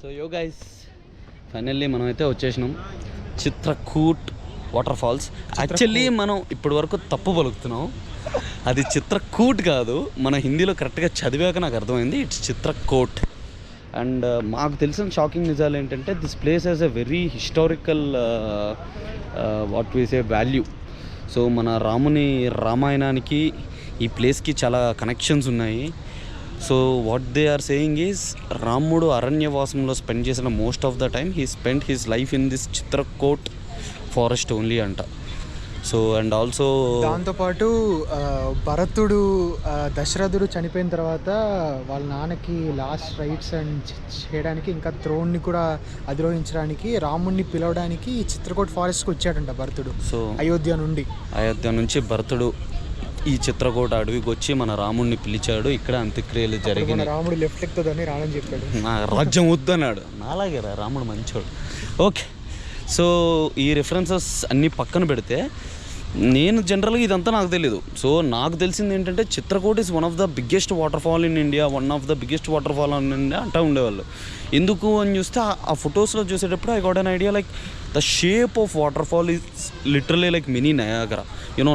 So యో guys, finally మనం అయితే వచ్చేసినాం చిత్రకూట్ వాటర్ ఫాల్స్. యాక్చువల్లీ మనం ఇప్పటి వరకు తప్పు పలుకుతున్నాం, అది చిత్రకూట్ కాదు. మన హిందీలో కరెక్ట్గా చదివాక నాకు అర్థమైంది ఇట్స్ చిత్రకూట్. అండ్ మాకు తెలిసిన షాకింగ్ నిజాలు ఏంటంటే this place has a very historical what we say value. So మన రామాయణానికి ఈ ప్లేస్కి చాలా కనెక్షన్స్ ఉన్నాయి. So what they are saying is రాముడు అరణ్యవాసంలో స్పెండ్ చేసిన most of the time he spend his life in this Chitrakoot forest only అంట. సో అండ్ ఆల్సో దాంతోపాటు భరతుడు దశరథుడు చనిపోయిన తర్వాత వాళ్ళ నాన్నకి లాస్ట్ రైట్స్ అండ్ చేయడానికి ఇంకా థ్రోన్ని కూడా అధిరోహించడానికి రాముడిని పిలవడానికి చిత్రకూట్ ఫారెస్ట్కి వచ్చాడంట భరతుడు. సో అయోధ్య నుంచి భరతుడు ఈ చిత్రకూట అడవికి వచ్చి మన రాముడిని పిలిచాడు. ఇక్కడ అంత్యక్రియలు జరిగిన రాముడు లెఫ్ట్ ఎక్కుతుందని రానని చెప్పాడు, నా రాజ్యం వద్దన్నాడు. నాలాగే రాముడు మంచోడు. ఓకే, సో ఈ రిఫరెన్సెస్ అన్నీ పక్కన పెడితే నేను జనరల్గా ఇదంతా నాకు తెలీదు. సో నాకు తెలిసింది ఏంటంటే Chitrakoot is one of the biggest waterfall in India, అంటూ ఉండేవాళ్ళు. ఎందుకు అని చూస్తే ఆ ఫొటోస్లో చూసేటప్పుడు I got an idea like the shape of waterfall is literally like mini Niagara.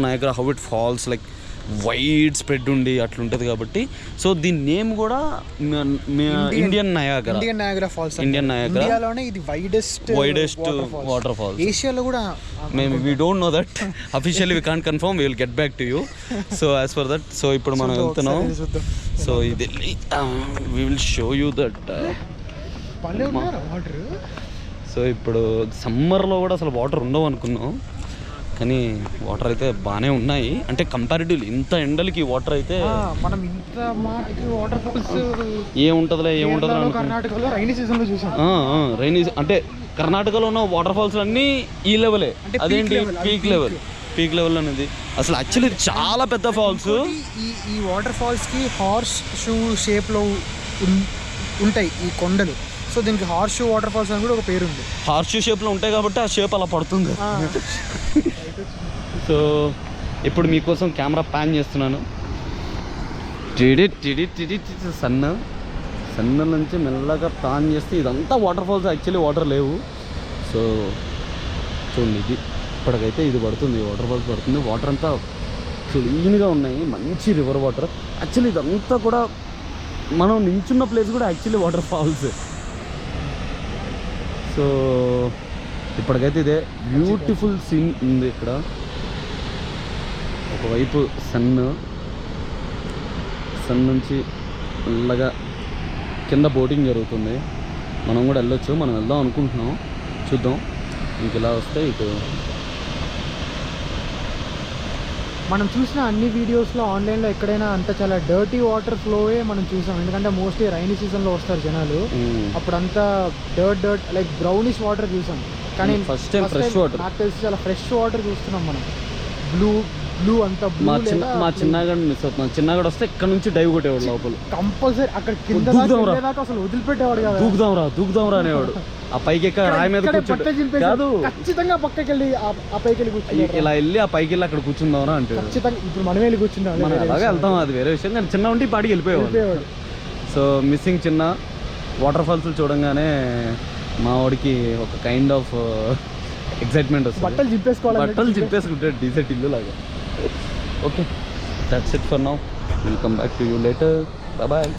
Niagara how it falls like wide spread ఉండి అట్లుంటుంది కాబట్టి. సో దీని నేమ్ కూడా ఇండియన్ నయాగరా ఫాల్స్. ఇండియాలోనే ఇది వైడెస్ట్ వాటర్ ఫాల్స్. ఏషియాలో కూడా మేము we don't know that officially we can't confirm, we will get back to you. So as for that, so ఇప్పుడు మనం వెళ్తున్నాం. సో ఇది we will show you that. So ఇప్పుడు సమ్మర్లో కూడా అసలు వాటర్ ఉండవు అనుకున్నాం, కానీ వాటర్ అయితే బాగానే ఉన్నాయి. అంటే కంపారిటివ్లీ ఇంత ఎండలకి వాటర్ అయితే మనం ఇంత మాటకి వాటర్ ఫాల్స్ ఏముంటుందిలే కర్ణాటకలో రైనీ సీజన్లో చూసాం. రైనీ అంటే కర్ణాటకలో ఉన్న వాటర్ ఫాల్స్ అన్నీ ఈ లెవెలే. అదేంటి పీక్ లెవెల్ అనేది అసలు యాక్చువల్లీ చాలా పెద్ద ఫాల్స్. ఈ వాటర్ ఫాల్స్కి హార్స్ షూ షేప్లో ఉంటాయి ఈ కొండలు. సో దీనికి హార్స్ షూ వాటర్ ఫాల్స్ అని కూడా ఒక పేరు ఉంది. హార్స్ షూ షేప్లో ఉంటాయి కాబట్టి ఆ షేప్ అలా పడుతుంది. సో ఇప్పుడు మీకోసం కెమెరా ప్యాన్ చేస్తున్నాను. సన్న నుంచి మెల్లగా ప్యాన్ చేస్తే ఇదంతా వాటర్ ఫాల్స్. యాక్చువల్లీ వాటర్ లేవు. సో చూడండి, ఇది ఇప్పటికైతే ఇది పడుతుంది, వాటర్ ఫాల్స్ పడుతుంది. వాటర్ అంతా క్లీన్గా ఉన్నాయి, మంచి రివర్ వాటర్. యాక్చువల్లీ ఇదంతా కూడా మనం నించున్న ప్లేస్ కూడా యాక్చువల్లీ వాటర్ ఫాల్స్. సో ఇప్పటికైతే ఇదే బ్యూటిఫుల్ సీన్ ఉంది. ఇక్కడ ఒకవైపు సన్ నుంచి మెల్లగా కింద బోటింగ్ జరుగుతుంది. మనం కూడా వెళ్ళొచ్చు, మనం వెళ్దాం అనుకుంటున్నాం, చూద్దాం. ఇంక ఇలా వస్తే ఇటు మనం చూసిన అన్ని వీడియోస్లో ఆన్లైన్లో ఎక్కడైనా అంత చాలా డర్టీ వాటర్ ఫ్లోవే మనం చూసాం. ఎందుకంటే మోస్ట్లీ రైనీ సీజన్లో వస్తారు జనాలు, అప్పుడు అంతా డర్ట్ లైక్ బ్రౌనిష్ వాటర్ చూసాం. కానీ ఫస్ట్ టైం ఫ్రెష్ వాటర్ నాకు తెలిసి చాలా ఫ్రెష్ వాటర్ చూస్తున్నాం మనం. బ్లూ అంతా మా చిన్నగడ మిస్ అవుతున్నాం. చిన్నగడ వస్తే ఇక్కడ నుంచి డైవ్ కొట్టేవాడు లోపల కంపల్సరీ. అక్కడ కింద అసలు వదిలిపెట్టేవాడు కదా, దూకుదాం రా అనేవాడు. ఆ పైకి ఎక్క రాయి మీద కాదు, ఖచ్చితంగా పక్కకి వెళ్ళి ఆ పైకి వెళ్ళి కూర్చుని ఇలా వెళ్ళి ఆ పైకి వెళ్ళి అక్కడ కూర్చుందాం అంటే ఖచ్చితంగా. ఇప్పుడు మనం వెళ్ళి కూర్చుందాం, మనం అలాగే వెళ్తాం, అది వేరే విషయం. కానీ చిన్న ఉంటే పాడికి వెళ్ళిపోయేవాడు. సో మిస్సింగ్ చిన్న వాటర్ ఫాల్స్ చూడంగానే మా వాడికి ఒక కైండ్ ఆఫ్ ఎక్సైట్మెంట్ వస్తుంది. బట్టలు చింపేసుకుంటాడు డీసెంట్ ఇల్లు లాగా. Okay, that's it for now. Will come back to you later. Bye.